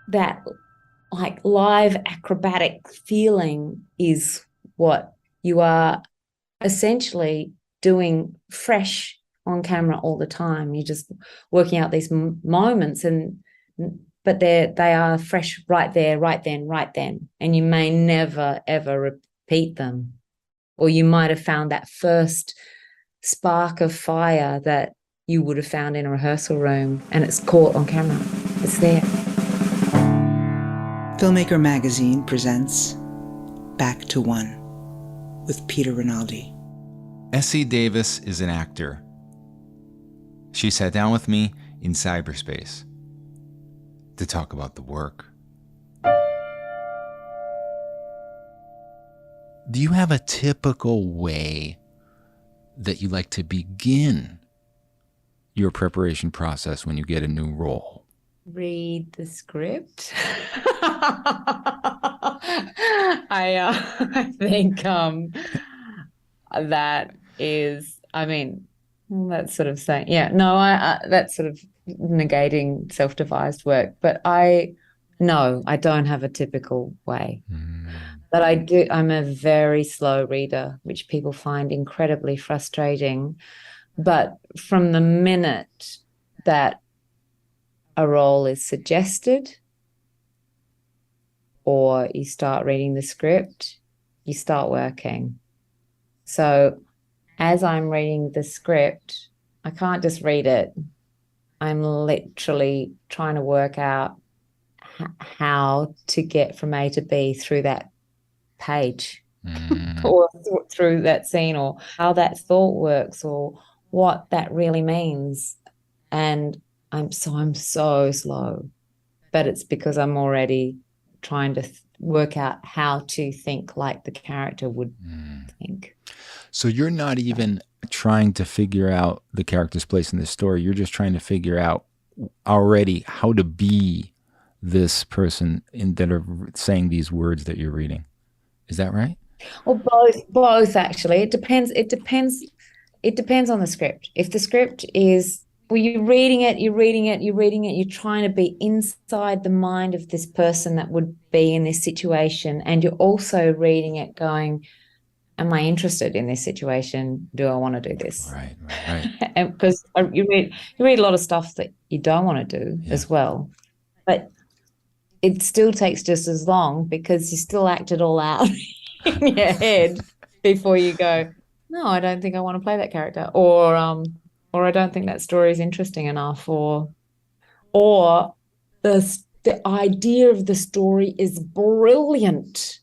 that like live acrobatic feeling is what you are essentially doing fresh on camera all the time. You're just working out these moments, but they are fresh right there, right then, and you may never ever repeat them, or you might have found that first spark of fire that you would have found in a rehearsal room, and it's caught on camera. It's there. Filmmaker Magazine presents Back to One with Peter Rinaldi. Essie Davis is an actor. She sat down with me in cyberspace to talk about the work. Do you have a typical way that you like to begin your preparation process when you get a new role? Read the script. I think that is, I mean, that's sort of saying, yeah, no, that's sort of negating self-devised work. But no, I don't have a typical way. But I'm a very slow reader, which people find incredibly frustrating. But from the minute that a role is suggested or you start reading the script, you start working. So as I'm reading the script, I can't just read it. I'm literally trying to work out how to get from A to B through that page or through that scene, or how that thought works, or what that really means. And I'm so slow, but it's because I'm already trying to work out how to think like the character would think. So you're not even trying to figure out the character's place in the story. You're just trying to figure out already how to be this person that are saying these words that you're reading. Is that right? Well, both actually. It depends on the script. If the script is, well, you're trying to be inside the mind of this person that would be in this situation, and you're also reading it going, am I interested in this situation? Do I want to do this? Right. And because you read a lot of stuff that you don't want to do as well, but it still takes just as long because you still act it all out in your head before you go, no, I don't think I want to play that character, or I don't think that story is interesting enough, or the idea of the story is brilliant,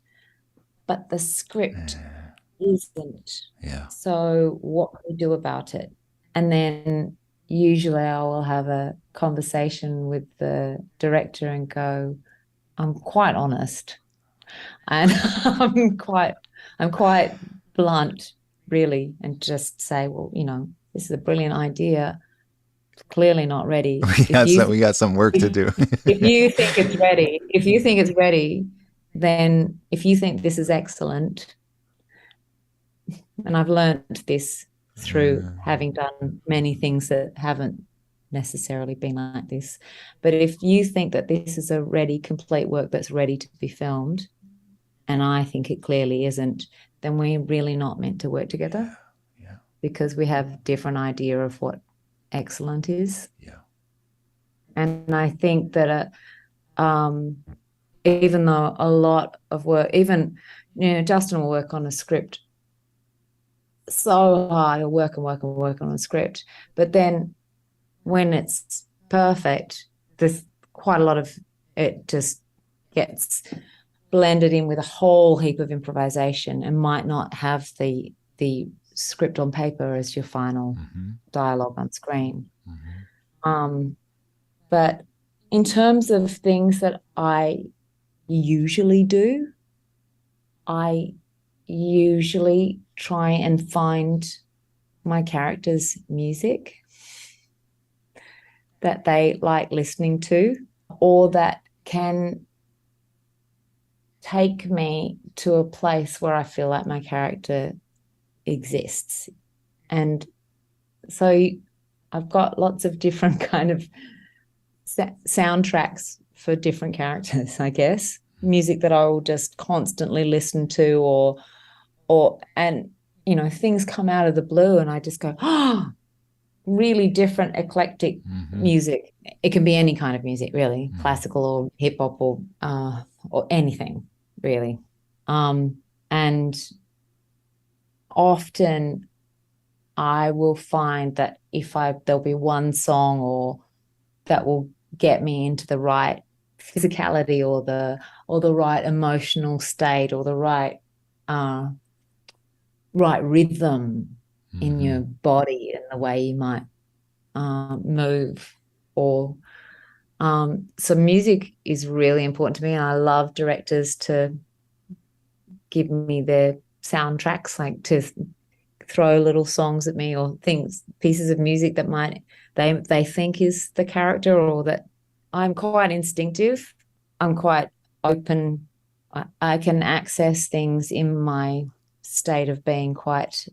but the script isn't. Yeah. So what can we do about it? And then usually I will have a conversation with the director and go, I'm quite honest, and I'm quite blunt, really, and just say, well, this is a brilliant idea. It's clearly not ready. We got some work to do. If you think it's ready, then if you think this is excellent, and I've learned this through having done many things that haven't necessarily been like this, but if you think that this is a ready, complete work that's ready to be filmed, and I think it clearly isn't, then we're really not meant to work together. Yeah. Because we have different idea of what excellent is. Yeah. And I think that even though a lot of work, even Justin will work on a script so hard, he'll work on a script, but then when it's perfect, there's quite a lot of it just gets blended in with a whole heap of improvisation, and might not have the script on paper as your final dialogue on screen. But in terms of things that I usually do, I usually try and find my characters' music that they like listening to, or that can take me to a place where I feel like my character exists. And so I've got lots of different kind of soundtracks for different characters, I guess. Music that I will just constantly listen to, and things come out of the blue and I just go, oh, really different eclectic music. It can be any kind of music, really, classical or hip hop or anything, really. And often I will find that there'll be one song or that will get me into the right physicality or the right emotional state or the right rhythm in your body and the way you might move. Or so music is really important to me, and I love directors to give me their soundtracks, like to throw little songs at me or pieces of music that they think is the character, or that I'm quite instinctive. I'm quite open. I can access things in my state of being quite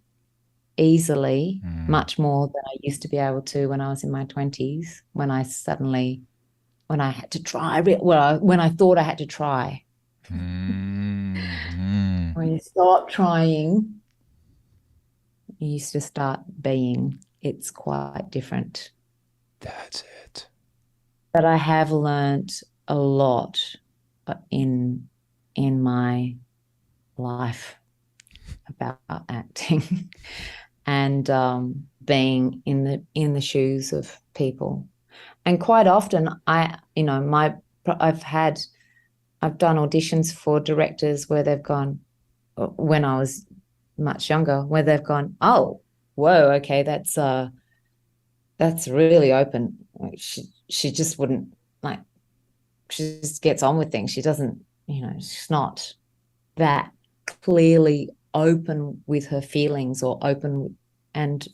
easily, much more than I used to be able to when I was in my 20s, when I had to try, when I thought I had to try. When you stop trying, you used to start being. It's quite different. That's it. But I have learned a lot in my life about acting and being in the shoes of people. And quite often I've done auditions for directors where they've gone, when I was much younger, where they've gone, oh, whoa, okay, that's really open. She just wouldn't, like, she just gets on with things. She doesn't, she's not that clearly open with her feelings or open. And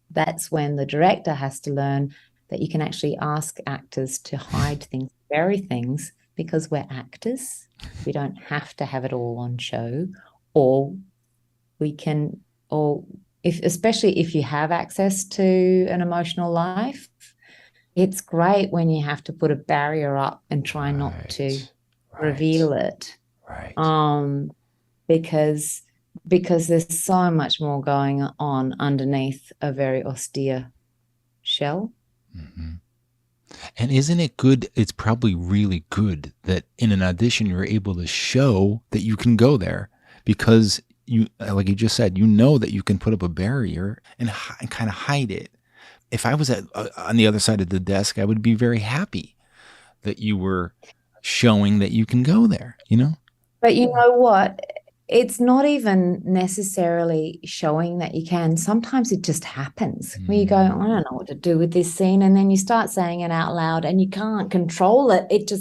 that's when the director has to learn that you can actually ask actors to hide things, bury things, because we're actors. We don't have to have it all on show, or we can, especially if you have access to an emotional life, it's great when you have to put a barrier up and try not to reveal it. Right. Because there's so much more going on underneath a very austere shell. And isn't it good? It's probably really good that in an audition you're able to show that you can go there, because you, like you just said, that you can put up a barrier and kind of hide it. If I was on the other side of the desk, I would be very happy that you were showing that you can go there, But you know what? It's not even necessarily showing that you can. Sometimes it just happens where you go, I don't know what to do with this scene. And then you start saying it out loud and you can't control it. It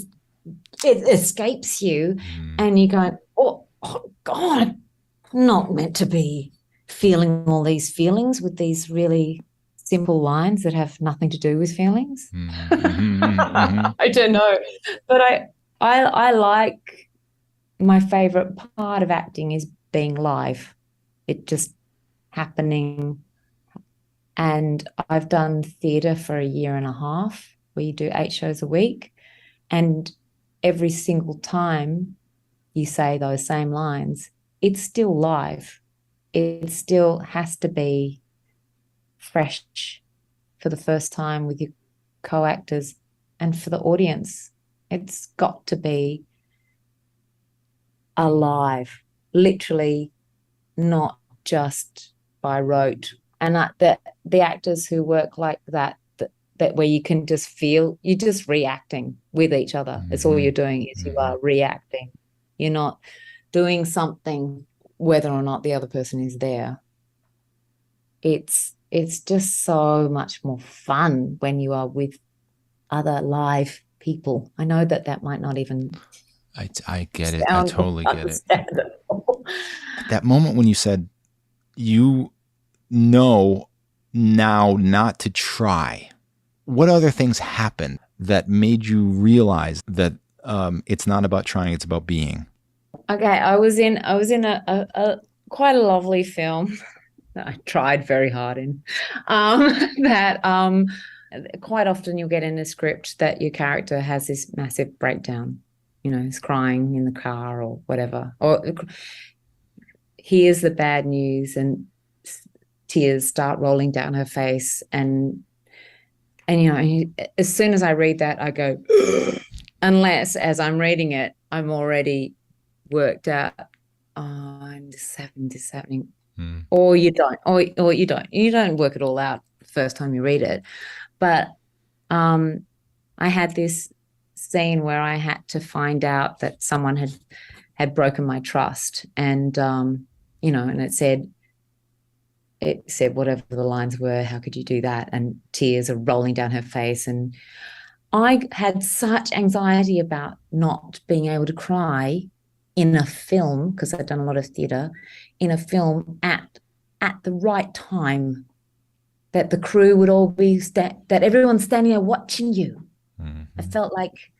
escapes you. And you go, oh God, I'm not meant to be feeling all these feelings with these really simple lines that have nothing to do with feelings. I don't know. But I like, my favorite part of acting is being live. It just happening. And I've done theatre for a year and a half, where you do 8 shows a week. And every single time you say those same lines, it's still live. It still has to be fresh for the first time with your co-actors and for the audience. It's got to be alive, literally, not just by rote. And the actors who work like that where you can just feel, you're just reacting with each other. It's all you're doing is you are reacting. You're not doing something whether or not the other person is there. It's just so much more fun when you are with other live people. I know that might not even, I get it. I totally get it. That moment when you said, now not to try, what other things happened that made you realize that it's not about trying, it's about being? Okay, I was in a quite a lovely film that I tried very hard in. quite often you'll get in a script that your character has this massive breakdown, is crying in the car or whatever, or hears the bad news and tears start rolling down her face. And as soon as I read that, I go, unless as I'm reading it, I'm already worked out, this is happening. Or you don't, or you don't work it all out the first time you read it. But I had this scene where I had to find out that someone had broken my trust, and and it said whatever the lines were, how could you do that? And tears are rolling down her face. And I had such anxiety about not being able to cry in a film, because I'd done a lot of theatre, in a film at the right time, that the crew would all be, that everyone's standing there watching you. Mm-hmm. I felt like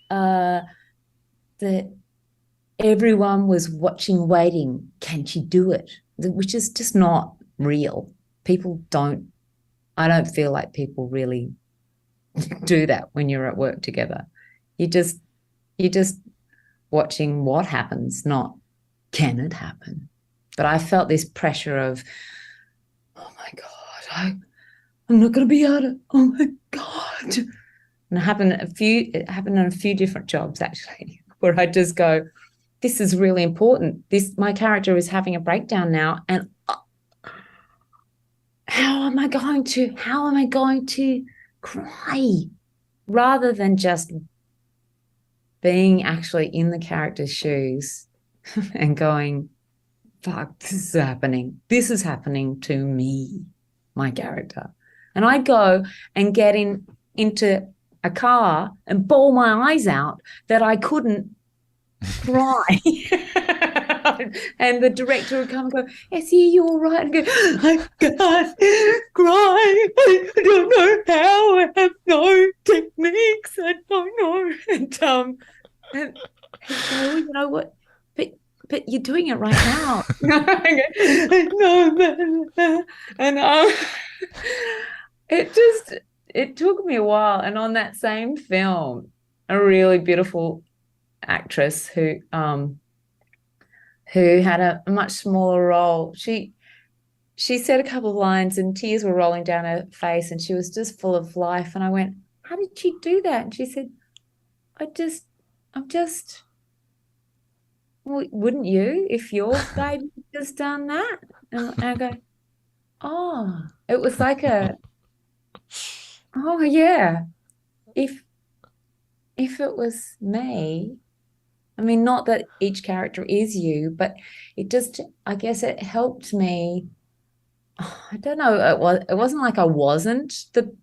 that everyone was watching, waiting, can she do it? Which is just not real. I don't feel like people really do that when you're at work together. You're just watching what happens, not can it happen. But I felt this pressure of, oh my God, I'm not going to be able to, oh my God. And it happened in a few different jobs, actually, where I just go, this is really important. My character is having a breakdown now, and how am I going to cry, rather than just being actually in the character's shoes and going, fuck, this is happening to me, my character. And I go and get into a car and bawl my eyes out that I couldn't cry. And the director would come and go, Essie, you all right? And go, I can't cry. I don't know how. I have no techniques. I don't know. And so, you know what? But you're doing it right now. I know. And it took me a while. And on that same film, a really beautiful actress who had a much smaller role, she said a couple of lines and tears were rolling down her face and she was just full of life. And I went, how did she do that? And she said, I'm just well, wouldn't you if your baby just done that? And I go, oh, it was like oh yeah, if it was me. I mean, not that each character is you, but I guess it helped me. I don't know. It wasn't like I wasn't the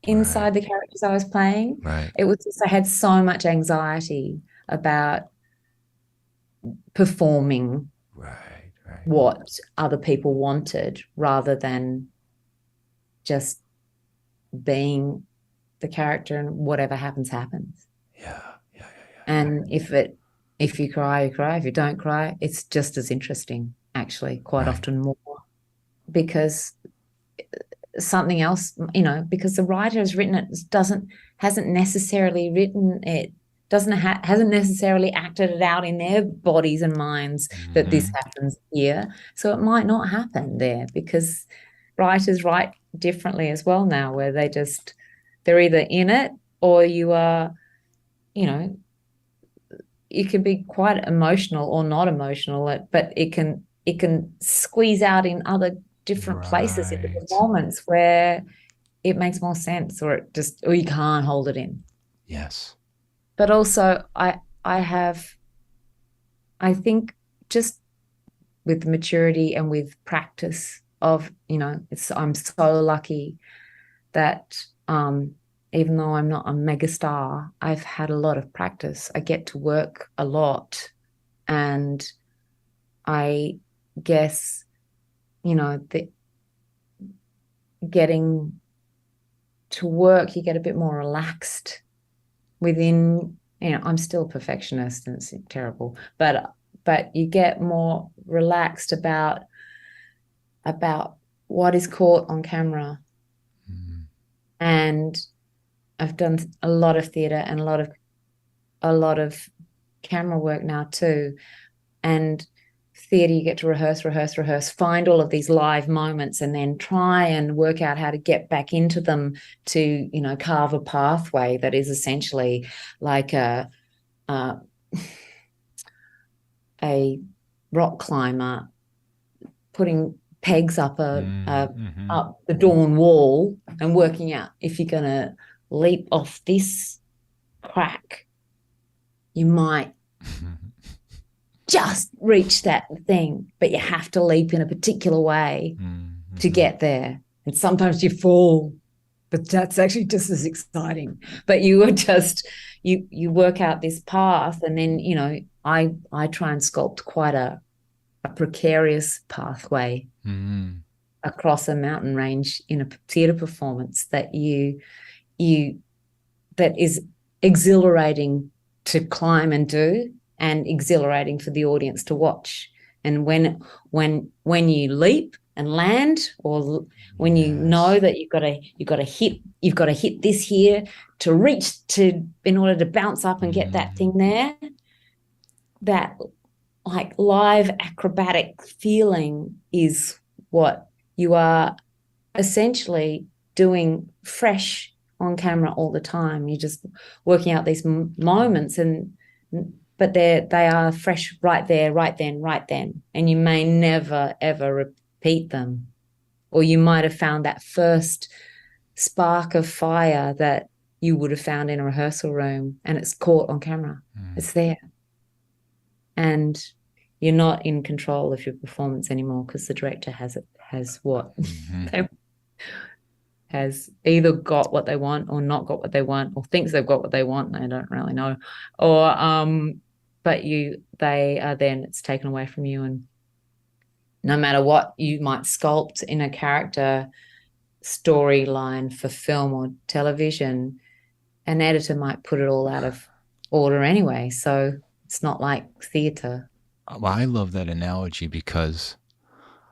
inside the characters I was playing. Right. It was just I had so much anxiety about performing what other people wanted, rather than just being the character, and whatever happens. Yeah. And if you cry, you cry. If you don't cry, it's just as interesting, actually, quite often more, because something else, because the writer has written it, hasn't necessarily written it, hasn't necessarily acted it out in their bodies and minds that this happens here. So it might not happen there, because writers write differently as well now, where they're either in it, or you are, you can be quite emotional or not emotional, but it can squeeze out in other different places in the performance where it makes more sense, or you can't hold it in. Yes. But also I think just with maturity and with practice of, I'm so lucky that even though I'm not a mega star, I've had a lot of practice. I get to work a lot, and I guess, getting to work, you get a bit more relaxed within, I'm still a perfectionist and it's terrible, but you get more relaxed about what is caught on camera. And I've done a lot of theatre and a lot of camera work now too. And theatre, you get to rehearse, find all of these live moments, and then try and work out how to get back into them to, carve a pathway that is essentially like a rock climber putting pegs up up the dawn wall and working out if you're going to leap off this crack, you might just reach that thing, but you have to leap in a particular way to get there. And sometimes you fall, but that's actually just as exciting. But you are just, you work out this path, and then, I try and sculpt quite a precarious pathway across a mountain range in a theatre performance that that is exhilarating to climb and do, and exhilarating for the audience to watch. And when you leap and land, or when you know that you've got to hit this here to reach in order to bounce up and get that thing there, that like live acrobatic feeling is what you are essentially doing fresh on camera all the time. You're just working out these moments, but they are fresh right there, right then. And you may never, ever repeat them. Or you might have found that first spark of fire that you would have found in a rehearsal room, and it's caught on camera. It's there. And you're not in control of your performance anymore, because the director has either got what they want or not got what they want, or thinks they've got what they want and they don't really know. Or but then it's taken away from you. And no matter what you might sculpt in a character storyline for film or television, an editor might put it all out of order anyway. So it's not like theatre. Well, I love that analogy, because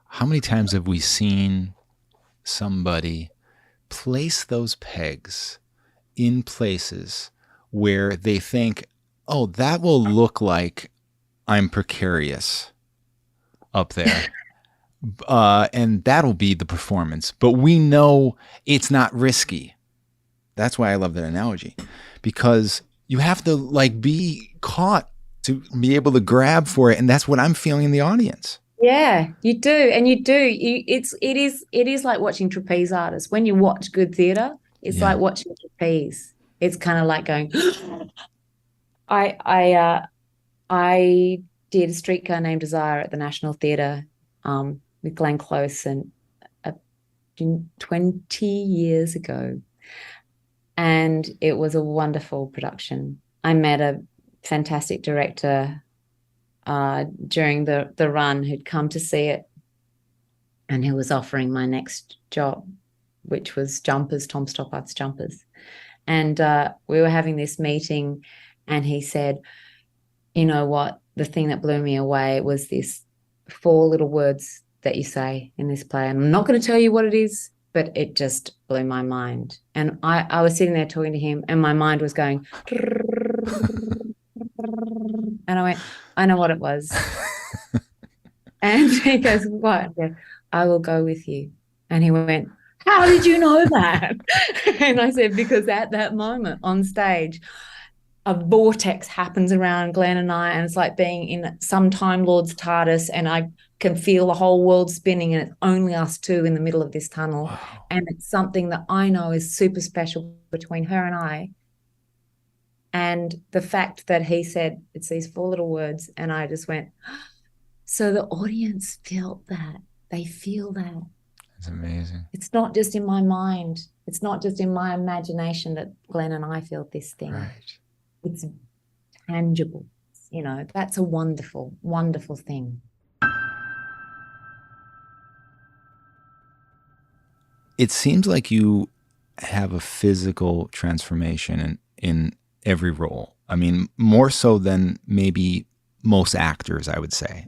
how many times have we seen somebody place those pegs in places where they think, oh, that will look like I'm precarious up there. And that'll be the performance. But we know it's not risky. That's why I love that analogy, because you have to like be caught to be able to grab for it. And that's what I'm feeling in the audience. Yeah, you do. And you do. It is like watching trapeze artists. When you watch good theatre, it's like watching trapeze. It's kind of like going, I did A Streetcar Named Desire at the National Theatre with Glenn Close, and 20 years ago. And it was a wonderful production. I met a fantastic director during the run who'd come to see it, and who was offering my next job, which was Jumpers, Tom Stoppart's Jumpers. And we were having this meeting, and he said, you know what, the thing that blew me away was this 4 little words that you say in this play. And I'm not going to tell you what it is, but it just blew my mind. And I was sitting there talking to him, and my mind was going, and I went, I know what it was. And he goes, what? I will go with you. And he went, how did you know that? And I said, because at that moment on stage, a vortex happens around Glenn and I, and it's like being in some Time Lord's TARDIS, and I can feel the whole world spinning, and it's only us two in the middle of this tunnel. Wow. And it's something that I know is super special between her and I. And the fact that he said, it's these 4 little words, and I just went, so the audience felt that. They feel that. It's amazing. It's not just in my mind. It's not just in my imagination that Glenn and I feel this thing. Right. It's tangible. You know, that's a wonderful, wonderful thing. It seems like you have a physical transformation in every role. I mean, more so than maybe most actors, I would say.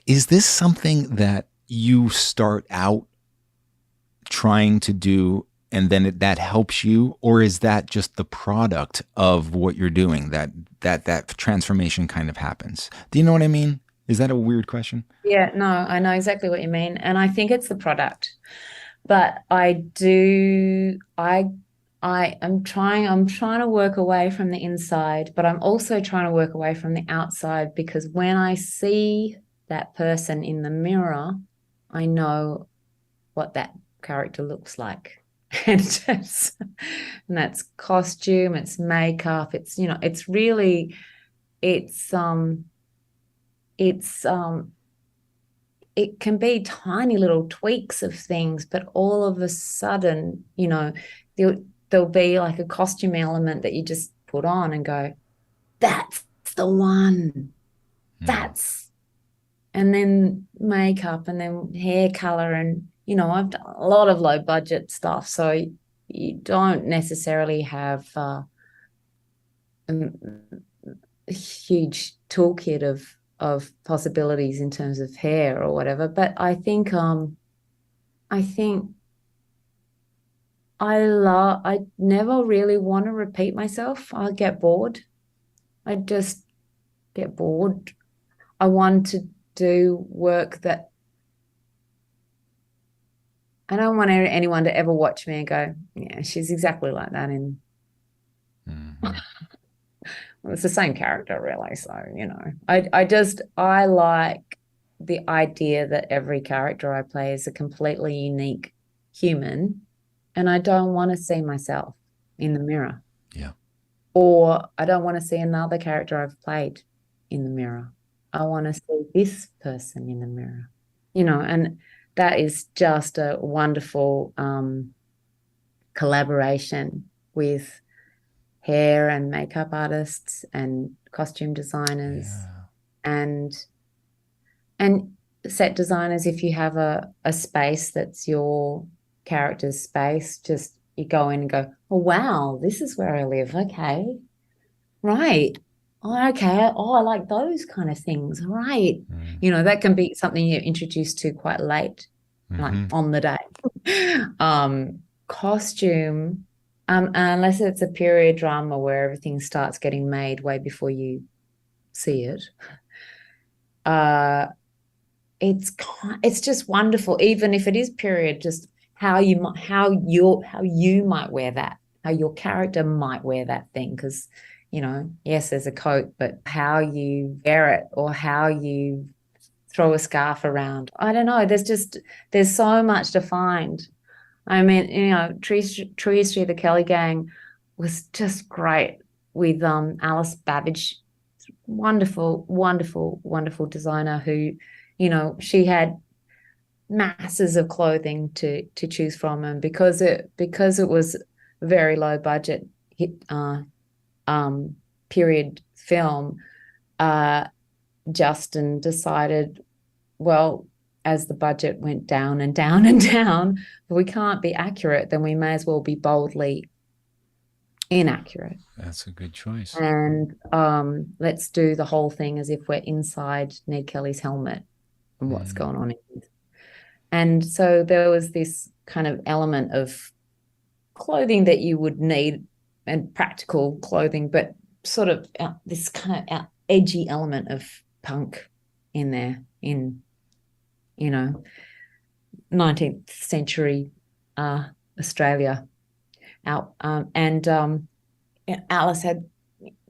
Is this something that you start out trying to do and then that helps you, or is that just the product of what you're doing, that transformation kind of happens? Do you know what I mean? Is that a weird question? Yeah, no, I know exactly what you mean. And I think it's the product. But I'm trying to work away from the inside, but I'm also trying to work away from the outside, because when I see that person in the mirror, I know what that character looks like. And that's costume, it's makeup, it's really, it's it's it can be tiny little tweaks of things, but all of a sudden, there'll be like a costume element that you just put on and go, that's the one. That's, and then makeup, and then hair color. And, I've done a lot of low budget stuff. So you don't necessarily have a huge toolkit of possibilities in terms of hair or whatever. But I think I never really want to repeat myself. I get bored. I just get bored. I want to do work that I don't want anyone to ever watch me and go, yeah, she's exactly like that in well, it's the same character, really. So, I like the idea that every character I play is a completely unique human, and I don't want to see myself in the mirror. Yeah. Or I don't want to see another character I've played in the mirror. I want to see this person in the mirror, and that is just a wonderful collaboration with hair and makeup artists and costume designers and set designers. If you have a space that's your character's space, just you go in and go, oh wow, this is where I live. Okay. Right. Oh, okay. Oh, I like those kind of things. Right. That can be something you're introduced to quite late, like on the day. Costume, unless it's a period drama where everything starts getting made way before you see it. It's just wonderful, even if it is period, just how you might wear that, how your character might wear that thing. Because, yes, there's a coat, but how you wear it or how you throw a scarf around. I don't know. There's so much to find. I mean, Tree History of the Kelly Gang was just great with Alice Babbage, wonderful, wonderful, wonderful designer who, she had masses of clothing to choose from, and because it was a very low budget period film, Justin decided, well, as the budget went down and down and down, if we can't be accurate, then we may as well be boldly inaccurate. That's a good choice. And let's do the whole thing as if we're inside Ned Kelly's helmet and what's going on. And so there was this kind of element of clothing that you would need, and practical clothing, but sort of this kind of edgy element of punk in there, in 19th century Australia. Alice had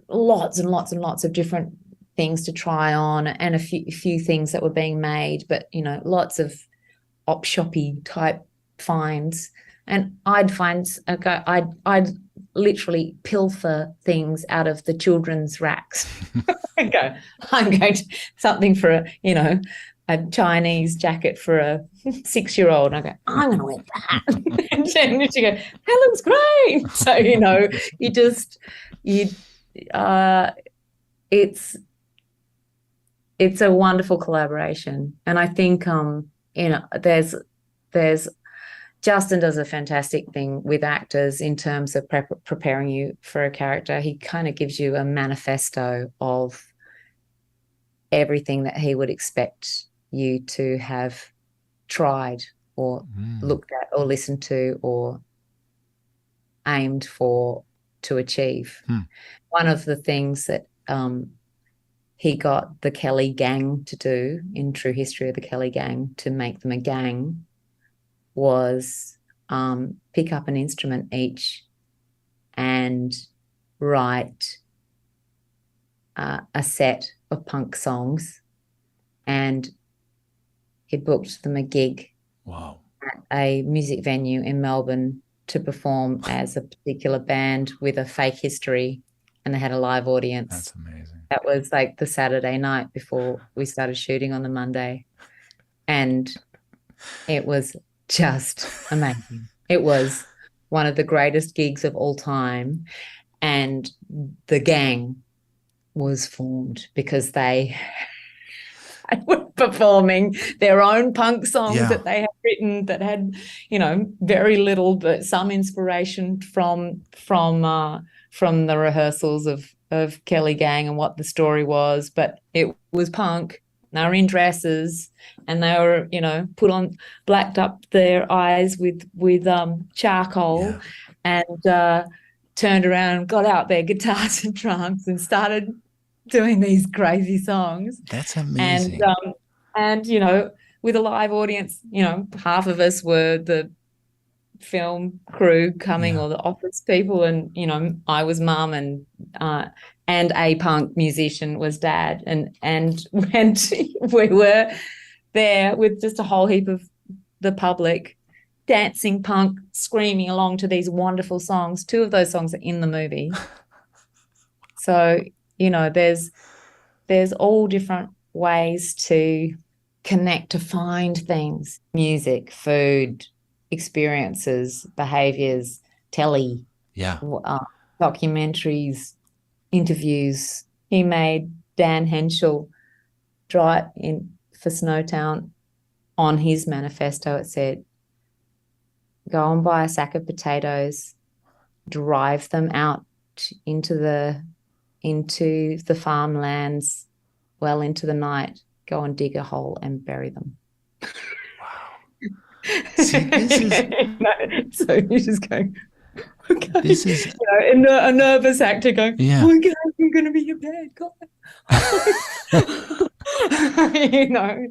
lots and lots and lots of different things to try on, and a few things that were being made, but lots of op shoppy type finds. And I'd literally pilfer things out of the children's racks. I'm going to something for a Chinese jacket for a 6-year-old. And I go, I'm going to wear that. And she go, that looks great. So, it's a wonderful collaboration. And I think, there's Justin does a fantastic thing with actors in terms of preparing you for a character. He kind of gives you a manifesto of everything that he would expect you to have tried or looked at or listened to or aimed for to achieve. One of the things that he got the Kelly gang to do in True History of the Kelly Gang, to make them a gang, was pick up an instrument each and write a set of punk songs, and he booked them a gig at a music venue in Melbourne to perform as a particular band with a fake history, and they had a live audience. That's amazing. That was like the Saturday night before we started shooting on the Monday, and it was just amazing. It was one of the greatest gigs of all time, and the gang was formed because they were performing their own punk songs that they had written, that had, you know, very little but some inspiration from the rehearsals of Kelly Gang and what the story was, but it was punk. They were in dresses, and they were, you know, blacked up their eyes with charcoal, and turned around and got out their guitars and drums and started doing these crazy songs. That's amazing. And you know, with a live audience, you know, half of us were the film crew coming, or the office people, and you know, I was mum, and a punk musician was dad, and we were there with just a whole heap of the public dancing punk, screaming along to these wonderful songs. 2 of those songs are in the movie. So, you know, there's all different ways to connect, to find things: music, food, experiences, behaviors, telly, documentaries, interviews. He made Dan Henschel draw it for Snowtown. On his manifesto, it said, go and buy a sack of potatoes, drive them out into the farmlands well into the night, go and dig a hole and bury them. See, this is... So you're just going, okay. This is, you know, a nervous actor going, oh my God, I'm going to be a bad guy. You know,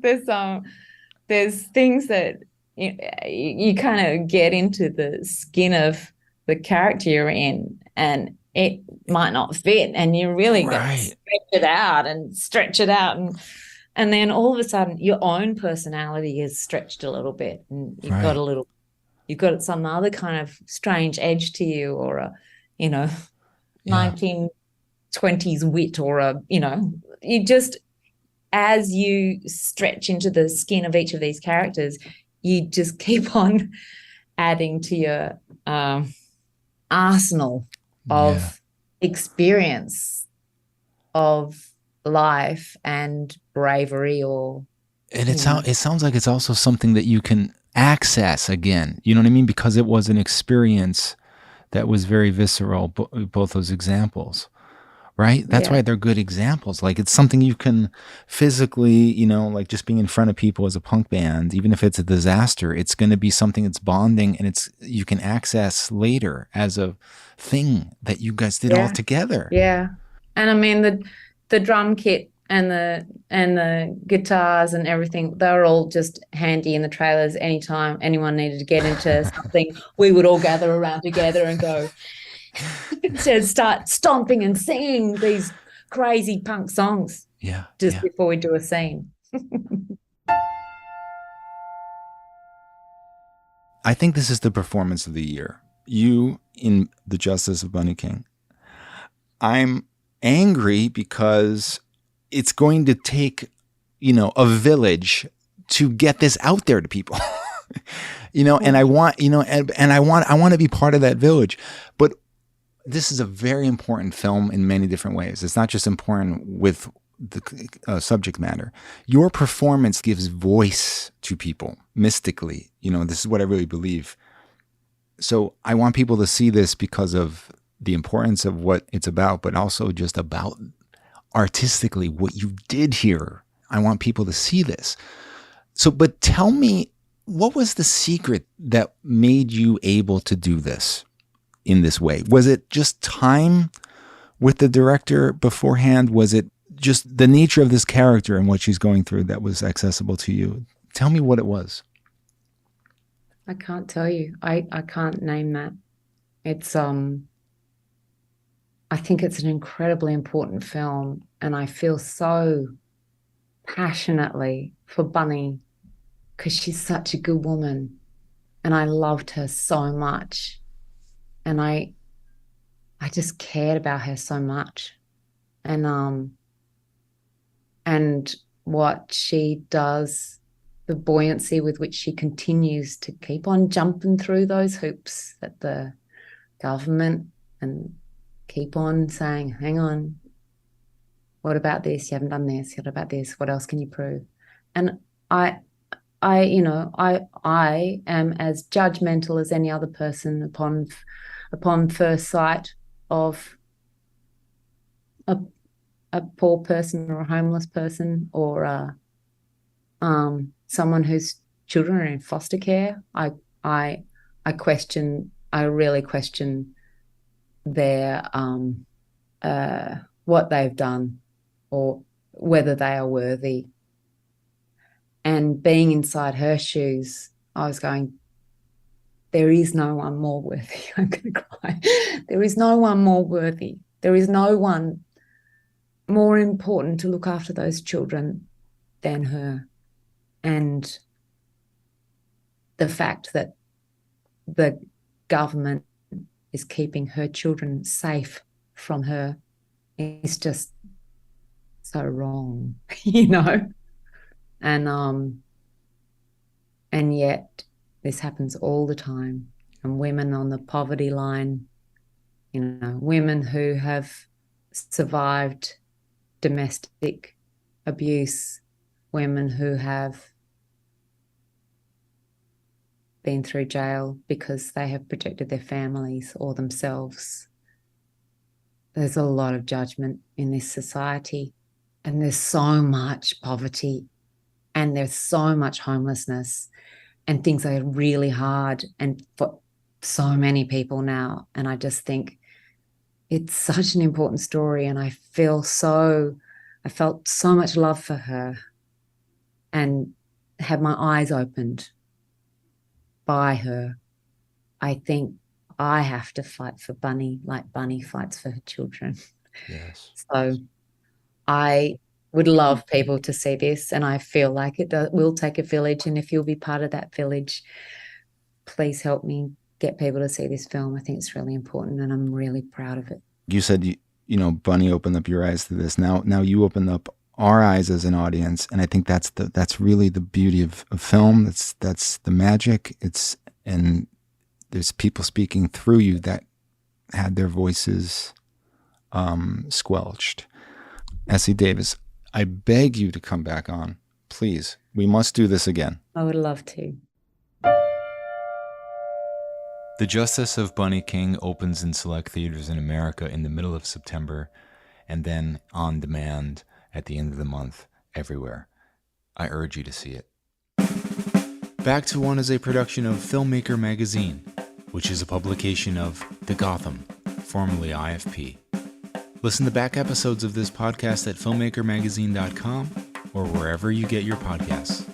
there's things that you kind of get into the skin of the character you're in, and it might not fit, and you really got to stretch it out, and then all of a sudden your own personality is stretched a little bit, and you've got some other kind of strange edge to you, or a, you know, 1920s wit, or a, you know, you just, as you stretch into the skin of each of these characters, you just keep on adding to your arsenal of experience of life and bravery, and it sounds like it's also something that you can access again, you know what I mean, because it was an experience that was very visceral, both those examples, right? That's why they're good examples. Like, it's something you can physically, you know, like just being in front of people as a punk band, even if it's a disaster, it's going to be something that's bonding, and you can access later as a thing that you guys did all together. And I mean, the drum kit and the guitars and everything, they were all just handy in the trailers. Anytime anyone needed to get into something, we would all gather around together and go to start stomping and singing these crazy punk songs before we do a scene. I think this is the performance of the year. You in The Justice of Bunny King. I'm angry because it's going to take, you know, a village to get this out there to people. You know, and I want, you know, and I want to be part of that village. But this is a very important film in many different ways. It's not just important with the subject matter. Your performance gives voice to people mystically. You know, this is what I really believe. So I want people to see this because of the importance of what it's about, but also just about artistically what you did here. I want people to see this. So, but tell me, what was the secret that made you able to do this? in this way? Was it just time with the director beforehand? Was it just the nature of this character and what she's going through that was accessible to you? Tell me what it was. I can't tell you. I can't name that. It's I think it's an incredibly important film, and I feel so passionately for Bunny because she's such a good woman, and I loved her so much, and I just cared about her so much, and what she does, the buoyancy with which she continues to keep on jumping through those hoops at the government and keep on saying, hang on, what about this? You haven't done this. What about this? What else can you prove? And I am as judgmental as any other person upon first sight of a poor person or a homeless person or someone whose children are in foster care. I really question their what they've done or whether they are worthy. And being inside her shoes, I was going, there is no one more worthy. I'm going to cry. There is no one more worthy. There is no one more important to look after those children than her. And the fact that the government is keeping her children safe from her is just so wrong, and yet this happens all the time. And women on the poverty line, women who have survived domestic abuse, women who have been through jail because they have protected their families or themselves. There's a lot of judgment in this society, and there's so much poverty, and there's so much homelessness, and things are really hard and for so many people now. And I just think it's such an important story, and I felt so much love for her and had my eyes opened by her. I think I have to fight for Bunny like Bunny fights for her children. Yes. So I would love people to see this, and I feel like it will take a village, and if you'll be part of that village, please help me get people to see this film. I think it's really important, and I'm really proud of it. You said, Bunny opened up your eyes to this. Now you open up our eyes as an audience, and I think that's really the beauty of film. That's the magic. And there's people speaking through you that had their voices squelched. Essie Davis, I beg you to come back on, please. We must do this again. I would love to. The Justice of Bunny King opens in select theaters in America in the middle of September, and then on demand at the end of the month everywhere. I urge you to see it. Back to One is a production of Filmmaker Magazine, which is a publication of The Gotham, formerly IFP. Listen to back episodes of this podcast at filmmakermagazine.com or wherever you get your podcasts.